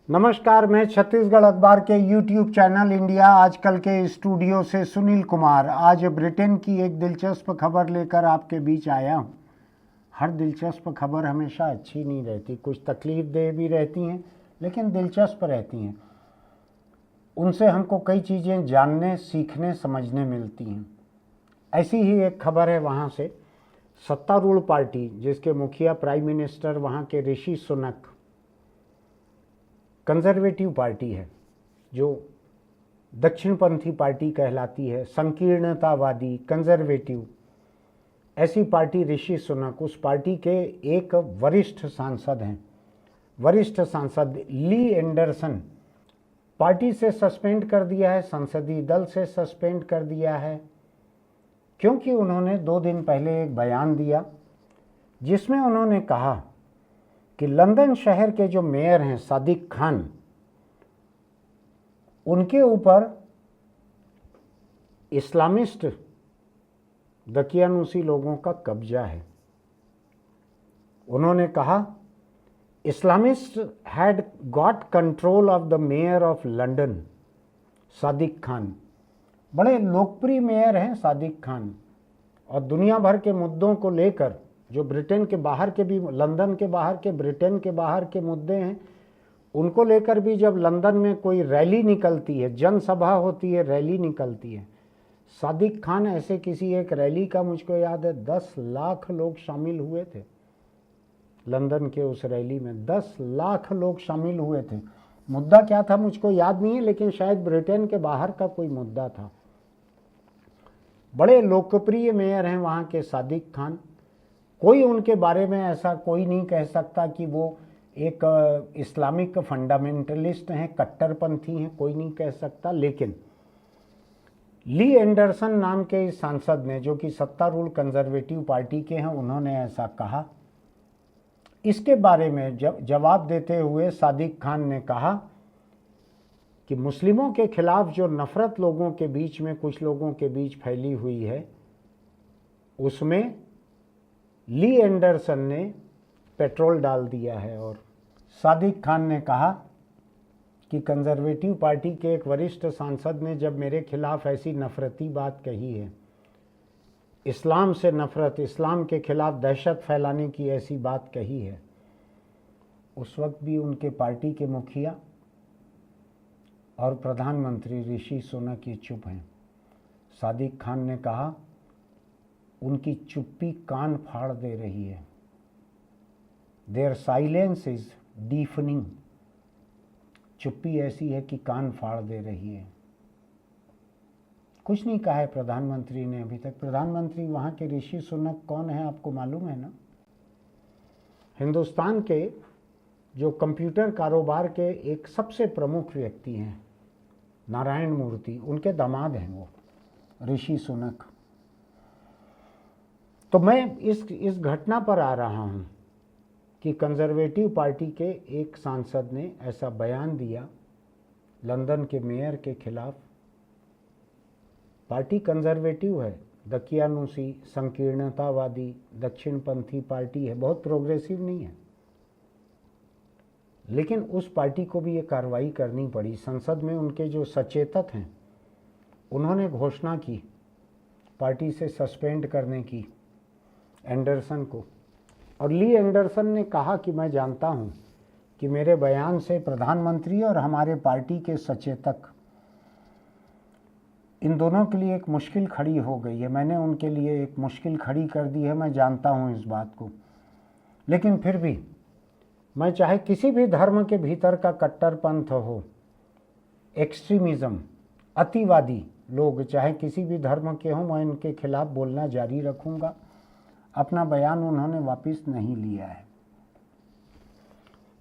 नमस्कार, मैं छत्तीसगढ़ अखबार के YouTube चैनल इंडिया आजकल के स्टूडियो से सुनील कुमार आज ब्रिटेन की एक दिलचस्प खबर लेकर आपके बीच आया हूँ। हर दिलचस्प खबर हमेशा अच्छी नहीं रहती, कुछ तकलीफ दे भी रहती हैं लेकिन दिलचस्प रहती हैं। उनसे हमको कई चीज़ें जानने, सीखने, समझने मिलती हैं। ऐसी ही एक खबर है वहाँ से। सत्तारूढ़ पार्टी जिसके मुखिया प्राइम मिनिस्टर वहाँ के ऋषि सुनक, कंजर्वेटिव पार्टी है जो दक्षिणपंथी पार्टी कहलाती है, संकीर्णतावादी कंजर्वेटिव, ऐसी पार्टी ऋषि सुनक उस पार्टी के एक वरिष्ठ सांसद हैं। वरिष्ठ सांसद ली एंडरसन पार्टी से सस्पेंड कर दिया है, संसदीय दल से सस्पेंड कर दिया है, क्योंकि उन्होंने 2 दिन पहले एक बयान दिया जिसमें उन्होंने कहा कि लंदन शहर के जो मेयर हैं सादिक खान, उनके ऊपर इस्लामिस्ट दकियानूसी लोगों का कब्जा है। उन्होंने कहा Islamist had got control of the mayor of London Sadiq Khan. बड़े लोकप्रिय मेयर हैं सादिक खान, और दुनिया भर के मुद्दों को लेकर जो ब्रिटेन के बाहर के भी, लंदन के बाहर के, ब्रिटेन के बाहर के मुद्दे हैं, उनको लेकर भी जब लंदन में कोई रैली निकलती है, जनसभा होती है, रैली निकलती है, सादिक खान ऐसे किसी एक रैली का मुझको याद है 10 लाख लोग शामिल हुए थे। लंदन के उस रैली में 10 लाख लोग शामिल हुए थे। मुद्दा क्या था मुझको याद नहीं है, लेकिन शायद ब्रिटेन के बाहर का कोई मुद्दा था। बड़े लोकप्रिय मेयर हैं वहाँ के सादिक खान। कोई उनके बारे में ऐसा कोई नहीं कह सकता कि वो एक इस्लामिक फंडामेंटलिस्ट हैं, कट्टरपंथी हैं, कोई नहीं कह सकता। लेकिन ली एंडरसन नाम के इस सांसद ने, जो कि सत्तारूढ़ कंजर्वेटिव पार्टी के हैं, उन्होंने ऐसा कहा। इसके बारे में जवाब देते हुए सादिक खान ने कहा कि मुस्लिमों के खिलाफ जो नफरत लोगों के बीच में, कुछ लोगों के बीच फैली हुई है, उसमें ली एंडरसन ने पेट्रोल डाल दिया है। और सादिक खान ने कहा कि कंजर्वेटिव पार्टी के एक वरिष्ठ सांसद ने जब मेरे खिलाफ ऐसी नफरती बात कही है, इस्लाम से नफरत, इस्लाम के खिलाफ दहशत फैलाने की ऐसी बात कही है, उस वक्त भी उनके पार्टी के मुखिया और प्रधानमंत्री ऋषि सुनक ये चुप हैं। सादिक खान ने कहा उनकी चुप्पी कान फाड़ दे रही है। There silence is deafening. चुप्पी ऐसी है कि कान फाड़ दे रही है। कुछ नहीं कहा है प्रधानमंत्री ने अभी तक। प्रधानमंत्री वहाँ के ऋषि सुनक कौन है आपको मालूम है ना? हिंदुस्तान के जो कंप्यूटर कारोबार के एक सबसे प्रमुख व्यक्ति हैं, नारायण मूर्ति, उनके दामाद हैं वो ऋषि सुनक। तो मैं इस घटना पर आ रहा हूँ कि कंजर्वेटिव पार्टी के एक सांसद ने ऐसा बयान दिया लंदन के मेयर के खिलाफ। पार्टी कंजर्वेटिव है, दकियानूसी, संकीर्णतावादी, दक्षिणपंथी पार्टी है, बहुत प्रोग्रेसिव नहीं है, लेकिन उस पार्टी को भी ये कार्रवाई करनी पड़ी। संसद में उनके जो सचेतक हैं, उन्होंने घोषणा की पार्टी से सस्पेंड करने की एंडरसन को। और ली एंडरसन ने कहा कि मैं जानता हूं कि मेरे बयान से प्रधानमंत्री और हमारे पार्टी के सचेतक, इन दोनों के लिए एक मुश्किल खड़ी हो गई है। मैंने उनके लिए एक मुश्किल खड़ी कर दी है, मैं जानता हूं इस बात को। लेकिन फिर भी मैं चाहे किसी भी धर्म के भीतर का कट्टरपंथ हो, एक्सट्रीमिज्म, अतिवादी लोग चाहे किसी भी धर्म के हों, मैं इनके खिलाफ बोलना जारी रखूंगा। अपना बयान उन्होंने वापस नहीं लिया है।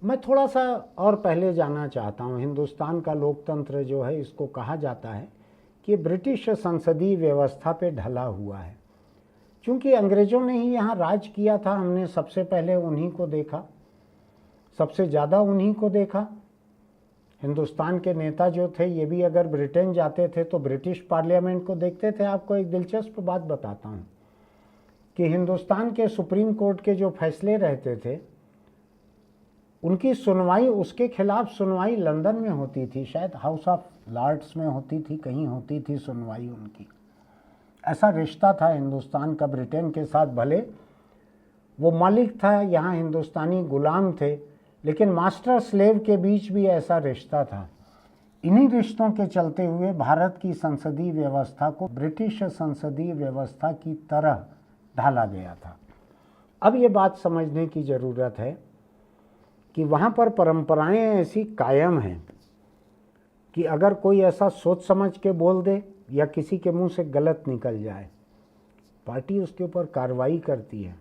मैं थोड़ा सा और पहले जाना चाहता हूँ। हिंदुस्तान का लोकतंत्र जो है, इसको कहा जाता है कि ब्रिटिश संसदीय व्यवस्था पे ढला हुआ है। चूँकि अंग्रेज़ों ने ही यहाँ राज किया था, हमने सबसे पहले उन्हीं को देखा, सबसे ज़्यादा उन्हीं को देखा। हिंदुस्तान के नेता जो थे, ये भी अगर ब्रिटेन जाते थे तो ब्रिटिश पार्लियामेंट को देखते थे। आपको एक दिलचस्प बात बताता हूँ कि हिंदुस्तान के सुप्रीम कोर्ट के जो फैसले रहते थे, उनकी सुनवाई, उसके खिलाफ सुनवाई लंदन में होती थी, शायद हाउस ऑफ लॉर्ड्स में होती थी, कहीं होती थी सुनवाई उनकी। ऐसा रिश्ता था हिंदुस्तान का ब्रिटेन के साथ। भले वो मालिक था, यहाँ हिंदुस्तानी गुलाम थे, लेकिन मास्टर स्लेव के बीच भी ऐसा रिश्ता था। इन्हीं रिश्तों के चलते हुए भारत की संसदीय व्यवस्था को ब्रिटिश संसदीय व्यवस्था की तरह ढाला गया था। अब ये बात समझने की ज़रूरत है कि वहाँ पर परंपराएं ऐसी कायम हैं कि अगर कोई ऐसा सोच समझ के बोल दे या किसी के मुंह से गलत निकल जाए, पार्टी उसके ऊपर कार्रवाई करती है।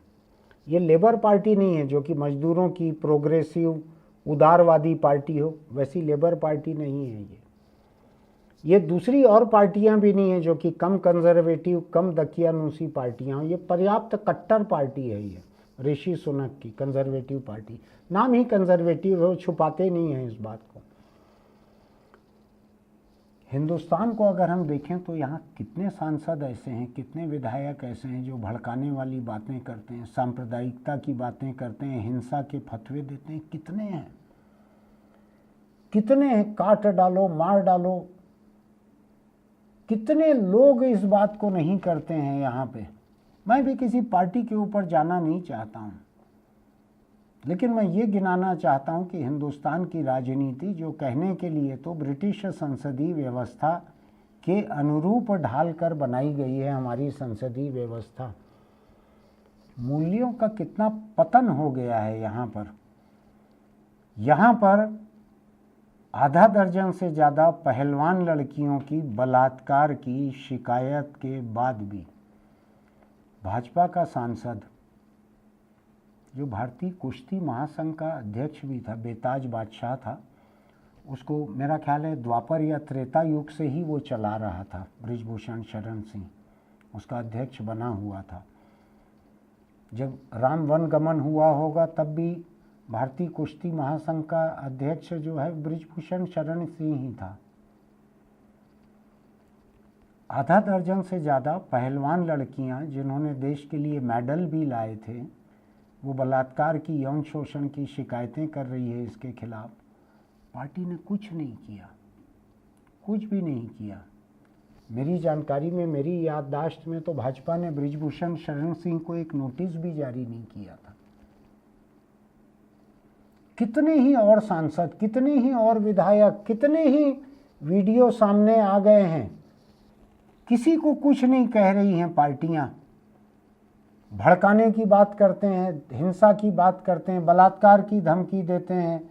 ये लेबर पार्टी नहीं है जो कि मजदूरों की प्रोग्रेसिव उदारवादी पार्टी हो, वैसी लेबर पार्टी नहीं है ये दूसरी और पार्टियां भी नहीं है जो कि कम कंजर्वेटिव, कम दकियानूसी पार्टियां हो। ये पर्याप्त कट्टर पार्टी है ये ऋषि सुनक की कंजर्वेटिव पार्टी। नाम ही कंजर्वेटिव है, छुपाते नहीं हैं इस बात को। हिंदुस्तान को अगर हम देखें तो यहाँ कितने सांसद ऐसे हैं, कितने विधायक ऐसे हैं जो भड़काने वाली बातें करते हैं, सांप्रदायिकता की बातें करते हैं, हिंसा के फतवे देते हैं। कितने हैं, कितने हैं, काट डालो, मार डालो। कितने लोग इस बात को नहीं करते हैं यहाँ पे। मैं भी किसी पार्टी के ऊपर जाना नहीं चाहता हूँ, लेकिन मैं ये गिनाना चाहता हूँ कि हिंदुस्तान की राजनीति जो कहने के लिए तो ब्रिटिश संसदीय व्यवस्था के अनुरूप ढालकर बनाई गई है, हमारी संसदीय व्यवस्था, मूल्यों का कितना पतन हो गया है यहाँ पर। यहाँ पर आधा दर्जन से ज़्यादा पहलवान लड़कियों की बलात्कार की शिकायत के बाद भी भाजपा का सांसद, जो भारतीय कुश्ती महासंघ का अध्यक्ष भी था, बेताज बादशाह था, उसको मेरा ख्याल है द्वापर या त्रेता युग से ही वो चला रहा था, बृजभूषण शरण सिंह उसका अध्यक्ष बना हुआ था। जब राम वन गमन हुआ होगा तब भी भारतीय कुश्ती महासंघ का अध्यक्ष जो है बृजभूषण शरण सिंह ही था। आधा दर्जन से ज़्यादा पहलवान लड़कियां जिन्होंने देश के लिए मेडल भी लाए थे, वो बलात्कार की, यौन शोषण की शिकायतें कर रही है। इसके खिलाफ पार्टी ने कुछ नहीं किया, कुछ भी नहीं किया। मेरी जानकारी में, मेरी याददाश्त में तो भाजपा ने बृजभूषण शरण सिंह को एक नोटिस भी जारी नहीं किया था। कितने ही और सांसद, कितने ही और विधायक, कितने ही वीडियो सामने आ गए हैं, किसी को कुछ नहीं कह रही हैं पार्टियां। भड़काने की बात करते हैं, हिंसा की बात करते हैं, बलात्कार की धमकी देते हैं,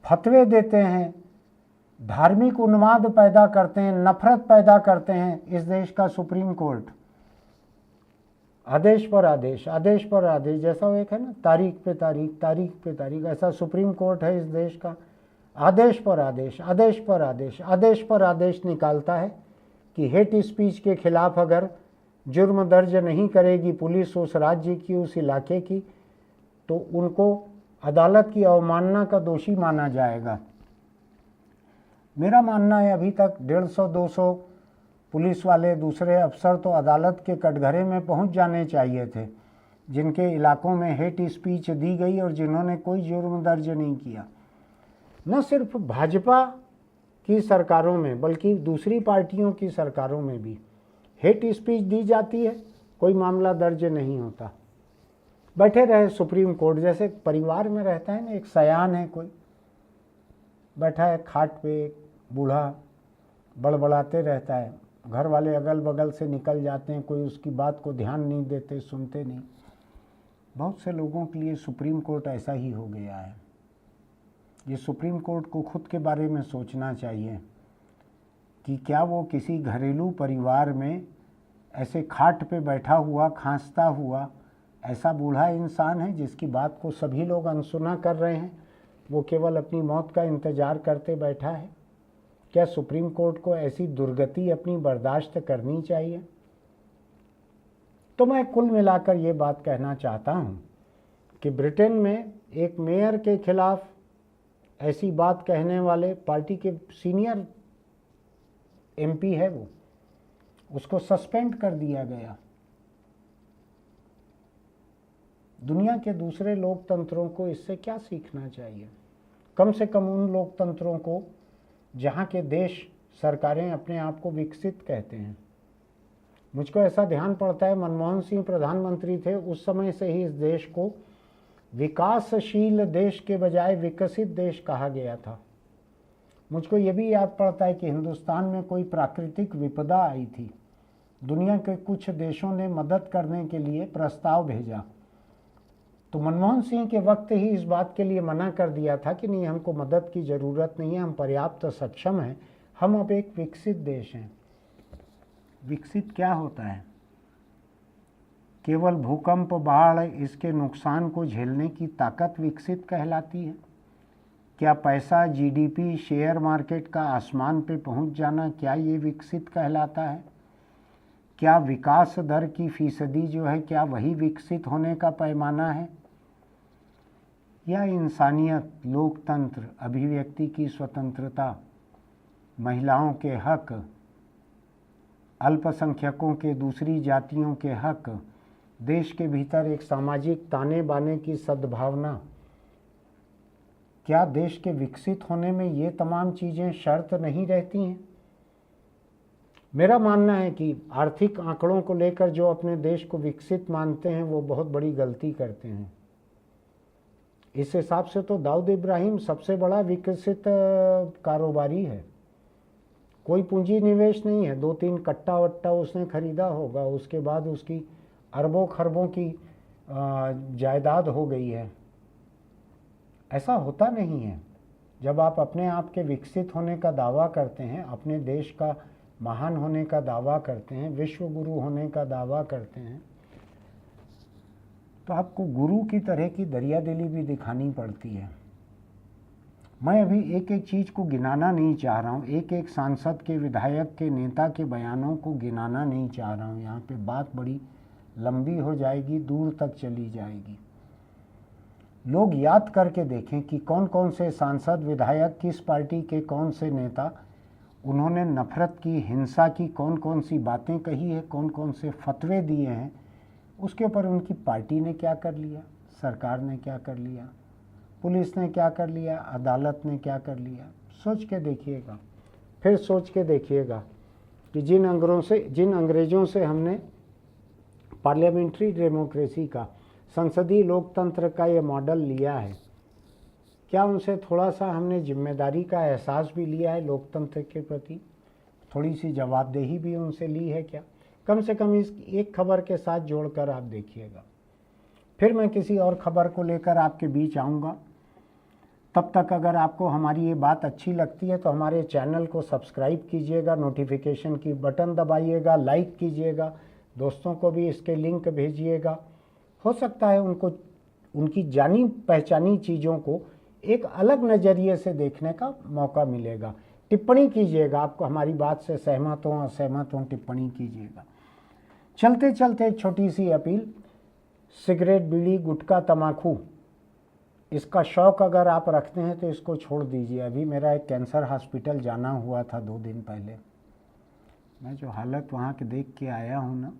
फतवे देते हैं, धार्मिक उन्माद पैदा करते हैं, नफरत पैदा करते हैं। इस देश का सुप्रीम कोर्ट आदेश पर आदेश, आदेश पर आदेश, जैसा वो एक है ना, तारीख पे तारीख, तारीख पे तारीख, ऐसा सुप्रीम कोर्ट है इस देश का। आदेश पर आदेश, आदेश पर आदेश, आदेश पर आदेश निकालता है कि हेट स्पीच के खिलाफ अगर जुर्म दर्ज नहीं करेगी पुलिस उस राज्य की, उस इलाके की, तो उनको अदालत की अवमानना का दोषी माना जाएगा। मेरा मानना है अभी तक 150-200 पुलिस वाले, दूसरे अफसर तो अदालत के कटघरे में पहुंच जाने चाहिए थे, जिनके इलाकों में हेट स्पीच दी गई और जिन्होंने कोई जुर्म दर्ज नहीं किया। न सिर्फ भाजपा की सरकारों में बल्कि दूसरी पार्टियों की सरकारों में भी हेट स्पीच दी जाती है, कोई मामला दर्ज नहीं होता। बैठे रहे सुप्रीम कोर्ट, जैसे परिवार में रहता है ना, एक सयान है, कोई बैठा है खाट पे, बूढ़ा बड़बड़ाते रहता है, घर वाले अगल बगल से निकल जाते हैं, कोई उसकी बात को ध्यान नहीं देते, सुनते नहीं। बहुत से लोगों के लिए सुप्रीम कोर्ट ऐसा ही हो गया है। ये सुप्रीम कोर्ट को खुद के बारे में सोचना चाहिए कि क्या वो किसी घरेलू परिवार में ऐसे खाट पे बैठा हुआ, खांसता हुआ ऐसा बूढ़ा इंसान है जिसकी बात को सभी लोग अनसुना कर रहे हैं, वो केवल अपनी मौत का इंतजार करते बैठा है। क्या सुप्रीम कोर्ट को ऐसी दुर्गति अपनी बर्दाश्त करनी चाहिए? तो मैं कुल मिलाकर ये बात कहना चाहता हूँ कि ब्रिटेन में एक मेयर के खिलाफ ऐसी बात कहने वाले पार्टी के सीनियर एमपी है, वो उसको सस्पेंड कर दिया गया। दुनिया के दूसरे लोकतंत्रों को इससे क्या सीखना चाहिए? कम से कम उन लोकतंत्रों को जहाँ के देश सरकारें अपने आप को विकसित कहते हैं। मुझको ऐसा ध्यान पड़ता है, मनमोहन सिंह प्रधानमंत्री थे, उस समय से ही इस देश को विकासशील देश के बजाय विकसित देश कहा गया था। मुझको ये भी याद पड़ता है कि हिंदुस्तान में कोई प्राकृतिक विपदा आई थी, दुनिया के कुछ देशों ने मदद करने के लिए प्रस्ताव भेजा, तो मनमोहन सिंह के वक्त ही इस बात के लिए मना कर दिया था कि नहीं, हमको मदद की ज़रूरत नहीं है, हम पर्याप्त सक्षम हैं, हम अब एक विकसित देश हैं। विकसित क्या होता है? केवल भूकंप, बाढ़, इसके नुकसान को झेलने की ताकत विकसित कहलाती है? क्या पैसा, जीडीपी, शेयर मार्केट का आसमान पे पहुंच जाना, क्या ये विकसित कहलाता है? क्या विकास दर की फीसदी जो है, क्या वही विकसित होने का पैमाना है? या इंसानियत, लोकतंत्र, अभिव्यक्ति की स्वतंत्रता, महिलाओं के हक, अल्पसंख्यकों के, दूसरी जातियों के हक, देश के भीतर एक सामाजिक ताने बाने की सद्भावना, क्या देश के विकसित होने में ये तमाम चीज़ें शर्त नहीं रहती हैं? मेरा मानना है कि आर्थिक आंकड़ों को लेकर जो अपने देश को विकसित मानते हैं वो बहुत बड़ी गलती करते हैं। इस हिसाब से तो दाऊद इब्राहिम सबसे बड़ा विकसित कारोबारी है। कोई पूंजी निवेश नहीं है, 2-3 कट्टा वट्टा उसने खरीदा होगा, उसके बाद उसकी अरबों खरबों की जायदाद हो गई है। ऐसा होता नहीं है। जब आप अपने आप के विकसित होने का दावा करते हैं, अपने देश का महान होने का दावा करते हैं, विश्व गुरु होने का दावा करते हैं, तो आपको गुरु की तरह की दरियादिली भी दिखानी पड़ती है। मैं अभी एक एक चीज़ को गिनाना नहीं चाह रहा हूँ, एक एक सांसद के, विधायक के, नेता के बयानों को गिनाना नहीं चाह रहा हूँ। यहाँ पे बात बड़ी लंबी हो जाएगी, दूर तक चली जाएगी। लोग याद करके देखें कि कौन कौन से सांसद, विधायक, किस पार्टी के कौन से नेता, उन्होंने नफरत की, हिंसा की कौन कौन सी बातें कही है, कौन कौन से फतवे दिए हैं, उसके ऊपर उनकी पार्टी ने क्या कर लिया, सरकार ने क्या कर लिया, पुलिस ने क्या कर लिया, अदालत ने क्या कर लिया। सोच के देखिएगा, फिर सोच के देखिएगा कि जिन अंग्रेज़ों से हमने पार्लियामेंट्री डेमोक्रेसी का, संसदीय लोकतंत्र का ये मॉडल लिया है, क्या उनसे थोड़ा सा हमने जिम्मेदारी का एहसास भी लिया है लोकतंत्र के प्रति? थोड़ी सी जवाबदेही भी उनसे ली है क्या? कम से कम इस एक खबर के साथ जोड़कर आप देखिएगा। फिर मैं किसी और खबर को लेकर आपके बीच आऊँगा। तब तक अगर आपको हमारी ये बात अच्छी लगती है तो हमारे चैनल को सब्सक्राइब कीजिएगा, नोटिफिकेशन की बटन दबाइएगा, लाइक कीजिएगा, दोस्तों को भी इसके लिंक भेजिएगा। हो सकता है उनको उनकी जानी पहचानी चीज़ों को एक अलग नज़रिए से देखने का मौका मिलेगा। टिप्पणी कीजिएगा, आपको हमारी बात से सहमत हो असहमत हो, टिप्पणी कीजिएगा। चलते चलते एक छोटी सी अपील, सिगरेट, बीड़ी, गुटखा, तम्बाकू, इसका शौक़ अगर आप रखते हैं तो इसको छोड़ दीजिए। अभी मेरा एक कैंसर हॉस्पिटल जाना हुआ था 2 दिन पहले। मैं जो हालत वहाँ के देख के आया हूँ ना,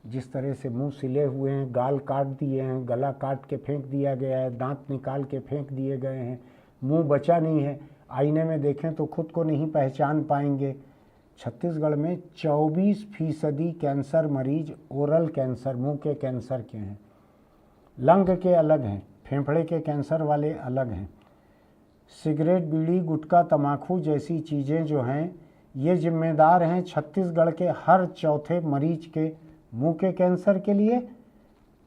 जिस तरह से मुंह सिले हुए हैं, गाल काट दिए हैं, गला काट के फेंक दिया गया है, दांत निकाल के फेंक दिए गए हैं, मुंह बचा नहीं है, आईने में देखें तो खुद को नहीं पहचान पाएंगे। छत्तीसगढ़ में 24% कैंसर मरीज ओरल कैंसर, मुंह के कैंसर के हैं। लंग के अलग हैं, फेफड़े के कैंसर वाले अलग हैं। सिगरेट, बीड़ी, गुटखा, तम्बाकू जैसी चीज़ें जो हैं, ये जिम्मेदार हैं छत्तीसगढ़ के हर चौथे मरीज के मुंह के कैंसर के लिए।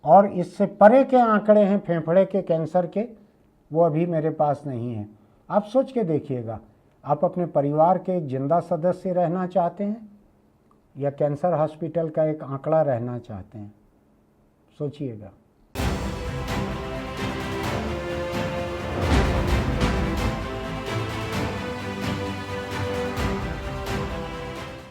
और इससे परे के आंकड़े हैं फेफड़े के कैंसर के, वो अभी मेरे पास नहीं है। आप सोच के देखिएगा, आप अपने परिवार के एक जिंदा सदस्य रहना चाहते हैं या कैंसर हॉस्पिटल का एक आंकड़ा रहना चाहते हैं? सोचिएगा।